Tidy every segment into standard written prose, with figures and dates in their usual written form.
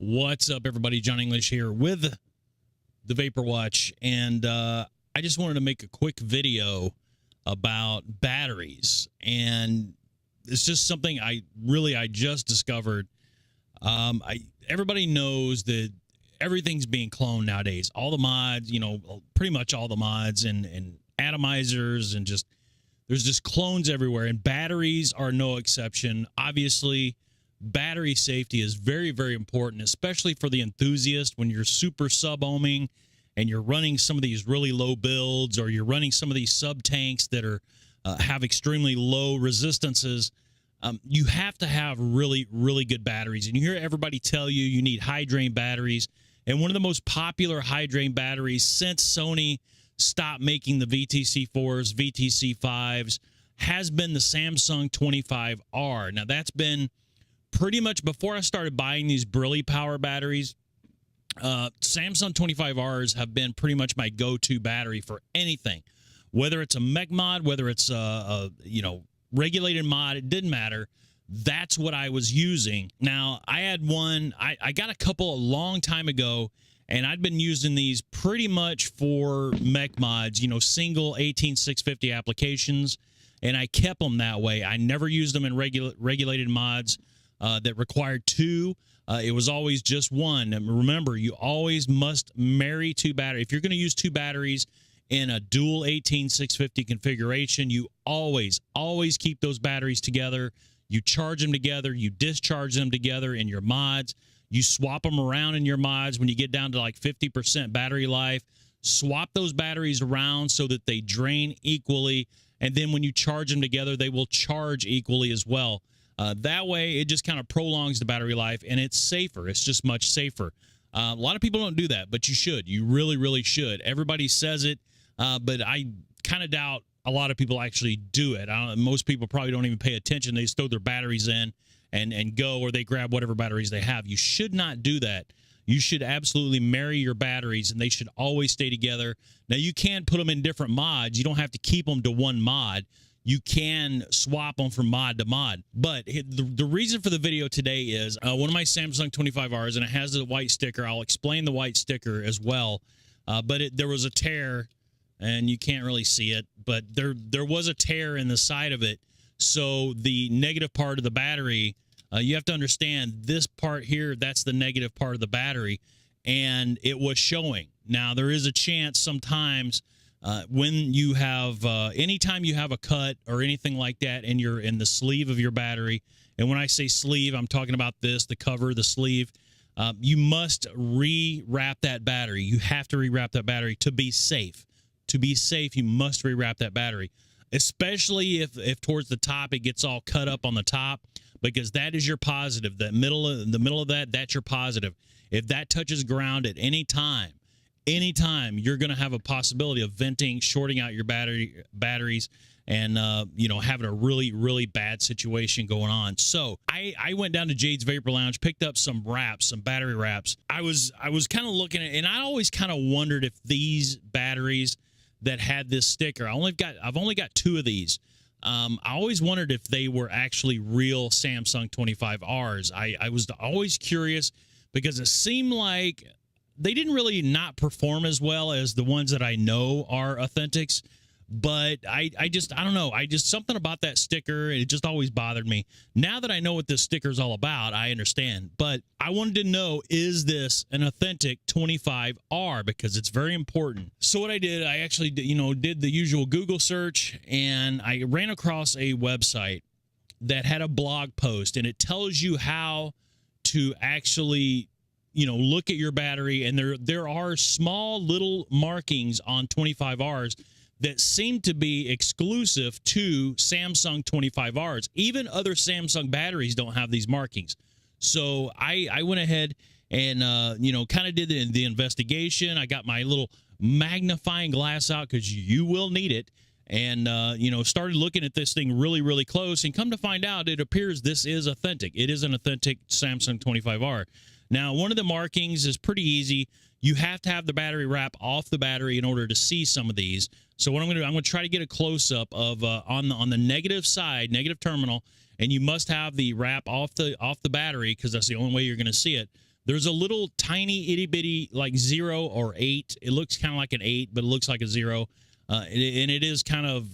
What's up, everybody? John English here with the Vapor Watch, and I just wanted to make a quick video about batteries, and it's just something I just discovered. Everybody knows that everything's being cloned nowadays. All the mods, pretty much all the mods and atomizers, and there's just clones everywhere, and batteries are no exception. Obviously, battery safety is very, very important, especially for the enthusiast when you're super sub-ohming and you're running some of these really low builds, or you're running some of these sub-tanks that are have extremely low resistances. You have to have really, really good batteries. And you hear everybody tell you need high-drain batteries. And one of the most popular high-drain batteries since Sony stopped making the VTC4s, VTC5s, has been the Samsung 25R. Now, that's been pretty much before I started buying these Brilli Power batteries. Samsung 25Rs have been pretty much my go-to battery for anything, whether it's a mech mod, whether it's a regulated mod, it didn't matter. That's what I was using. Now, I had one, I got a couple a long time ago, and I'd been using these pretty much for mech mods, single 18650 applications, and I kept them that way. I never used them in regulated mods that required two. It was always just one. And remember, you always must marry two batteries. If you're going to use two batteries in a dual 18650 configuration, you always keep those batteries together. You charge them together. You discharge them together in your mods. You swap them around in your mods when you get down to like 50% battery life. Swap those batteries around so that they drain equally. And then when you charge them together, they will charge equally as well. That way, it just kind of prolongs the battery life, and it's safer. It's just much safer. A lot of people don't do that, but you should. You really, really should. Everybody says it, but I kind of doubt a lot of people actually do it. Most people probably don't even pay attention. They just throw their batteries in and go, or they grab whatever batteries they have. You should not do that. You should absolutely marry your batteries, and they should always stay together. Now, you can put them in different mods. You don't have to keep them to one mod. You can swap them from mod to mod. But the reason for the video today is one of my Samsung 25Rs, and it has the white sticker. I'll explain the white sticker as well. But there was a tear, and you can't really see it, but there was a tear in the side of it. So the negative part of the battery, you have to understand this part here, that's the negative part of the battery, and it was showing. Now, there is a chance sometimes when you have anytime you have a cut or anything like that in the sleeve of your battery, and when I say sleeve, I'm talking about the cover, the sleeve, you must rewrap that battery. You have to rewrap that battery to be safe. To be safe, you must rewrap that battery, especially if towards the top it gets all cut up on the top, because that is your positive. The middle of that, that's your positive. If that touches ground at any time, you're going to have a possibility of venting, shorting out your batteries, and having a really, really bad situation going on. So I went down to Jade's Vapor Lounge, picked up some wraps, some battery wraps. I was kind of looking at, and I always kind of wondered if these batteries that had this sticker, I've only got two of these. I always wondered if they were actually real Samsung 25Rs. I was always curious, because it seemed like they didn't really not perform as well as the ones that I know are authentics. But I don't know. Something about that sticker, it just always bothered me. Now that I know what this sticker is all about, I understand. But I wanted to know, is this an authentic 25R? Because it's very important. So what I did, I actually did the usual Google search, and I ran across a website that had a blog post, and it tells you how to actually look at your battery. And there are small little markings on 25Rs that seem to be exclusive to Samsung 25Rs. Even other Samsung batteries don't have these markings. So I went ahead and kind of did the investigation. I got my little magnifying glass out, because you will need it, and started looking at this thing really, really close, and come to find out, it appears this is authentic. It is an authentic Samsung 25R. Now, one of the markings is pretty easy. You have to have the battery wrap off the battery in order to see some of these. So what I'm going to do, I'm going to try to get a close-up of on the negative side, negative terminal, and you must have the wrap off the battery, because that's the only way you're going to see it. There's a little tiny itty bitty like 0 or 8. It looks kind of like an 8, but it looks like a 0. And it is kind of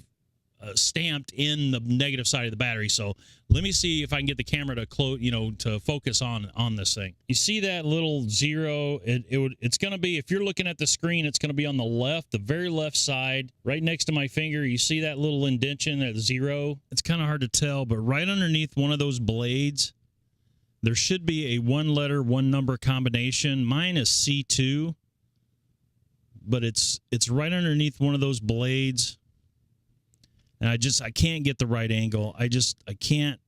stamped in the negative side of the battery. So let me see if I can get the camera to to focus on this thing. You see that little 0? It's going to be, if you're looking at the screen, it's going to be on the left, the very left side, right next to my finger. You see that little indentation at 0? It's kind of hard to tell, but right underneath one of those blades, there should be a 1-letter, 1-number combination. Mine is C2, but it's right underneath one of those blades. And I can't get the right angle. I can't.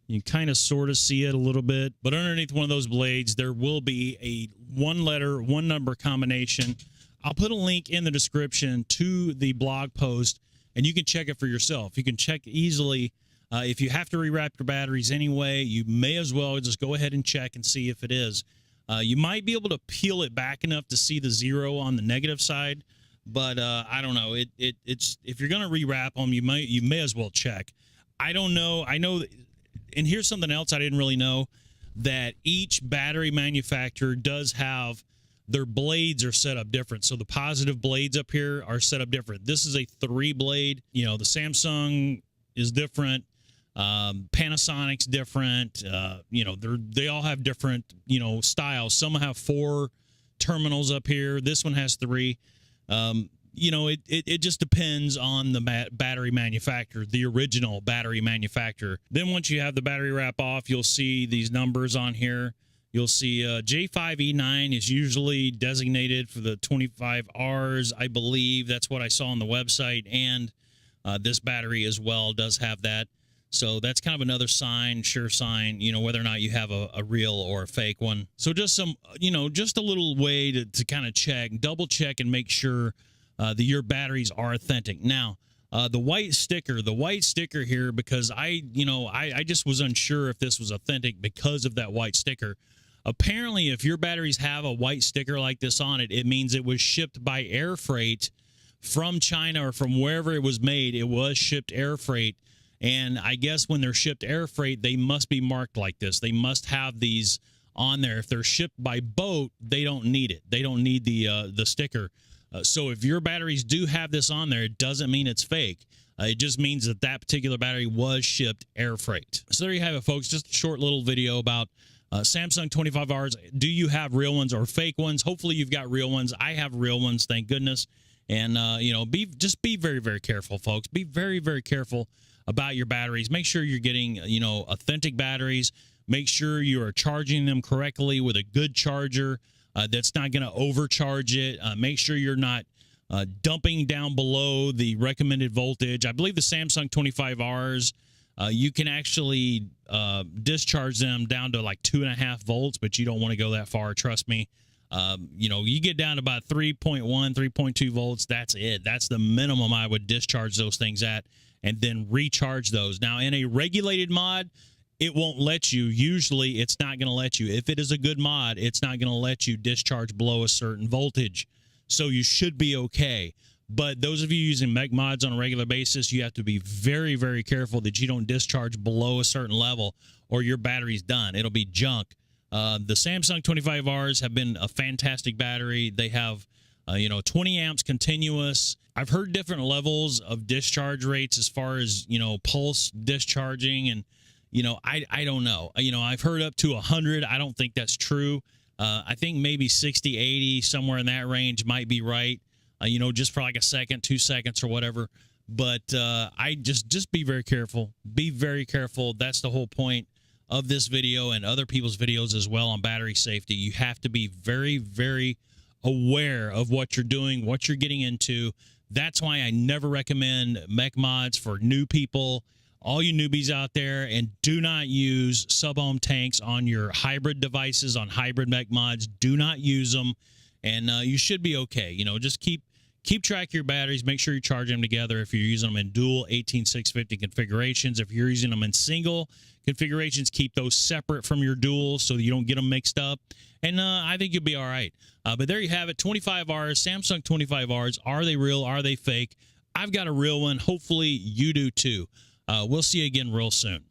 You kind of sort of see it a little bit. But underneath one of those blades, there will be a 1-letter, 1-number combination. I'll put a link in the description to the blog post, and you can check it for yourself. You can check easily. If you have to rewrap your batteries anyway, you may as well just go ahead and check and see if it is. You might be able to peel it back enough to see the 0 on the negative side. But I don't know. It's if you're going to rewrap them, you may as well check. I don't know. I know, and here's something else I didn't really know, that each battery manufacturer does have their blades are set up different. So the positive blades up here are set up different. This is a 3-blade. The Samsung is different. Panasonic's different. They all have different styles. Some have 4 terminals up here. This one has 3. It just depends on the battery manufacturer, the original battery manufacturer. Then once you have the battery wrap off, you'll see these numbers on here. You'll see J5E9 is usually designated for the 25Rs. I believe that's what I saw on the website. And this battery as well does have that. So that's kind of another sign, sure sign, whether or not you have a real or a fake one. So just some, just a little way to kind of double check and make sure that your batteries are authentic. Now, the white sticker here, because I just was unsure if this was authentic because of that white sticker. Apparently, if your batteries have a white sticker like this on it, it means it was shipped by air freight from China or from wherever it was made. It was shipped air freight. And I guess when they're shipped air freight, they must be marked like this. They must have these on there. If they're shipped by boat, they don't need it. They don't need the sticker. So if your batteries do have this on there, it doesn't mean it's fake. It just means that particular battery was shipped air freight. So there you have it, folks. Just a short little video about Samsung 25Rs. Do you have real ones or fake ones? Hopefully you've got real ones. I have real ones, thank goodness. And, just be very, very careful, folks. Be very, very careful about your batteries. Make sure you're getting, authentic batteries. Make sure you are charging them correctly with a good charger that's not going to overcharge it. Make sure you're not dumping down below the recommended voltage. I believe the Samsung 25Rs, you can actually discharge them down to like 2.5 volts, but you don't want to go that far. Trust me. You get down to about 3.1, 3.2 volts. That's it. That's the minimum I would discharge those things at, and then recharge those. Now, in a regulated mod, it won't let you. Usually, it's not going to let you. If it is a good mod, it's not going to let you discharge below a certain voltage. So you should be okay. But those of you using mech mods on a regular basis, you have to be very, very careful that you don't discharge below a certain level or your battery's done. It'll be junk. The Samsung 25Rs have been a fantastic battery. They have 20 amps continuous. I've heard different levels of discharge rates as far as, pulse discharging. And, I don't know. I've heard up to 100. I don't think that's true. I think maybe 60, 80, somewhere in that range might be right, just for like a second, 2 seconds or whatever. But I just be very careful. Be very careful. That's the whole point of this video and other people's videos as well on battery safety. You have to be very, very aware of what you're doing, what you're getting into. That's why I never recommend mech mods for new people, all you newbies out there, and do not use sub-ohm tanks on your hybrid devices, on hybrid mech mods. Do not use them, and you should be okay. Just keep track of your batteries. Make sure you charge them together if you're using them in dual 18650 configurations. If you're using them in single configurations, keep those separate from your dual so that you don't get them mixed up. And I think you'll be all right. But there you have it, 25Rs, Samsung 25Rs. Are they real? Are they fake? I've got a real one. Hopefully you do too. We'll see you again real soon.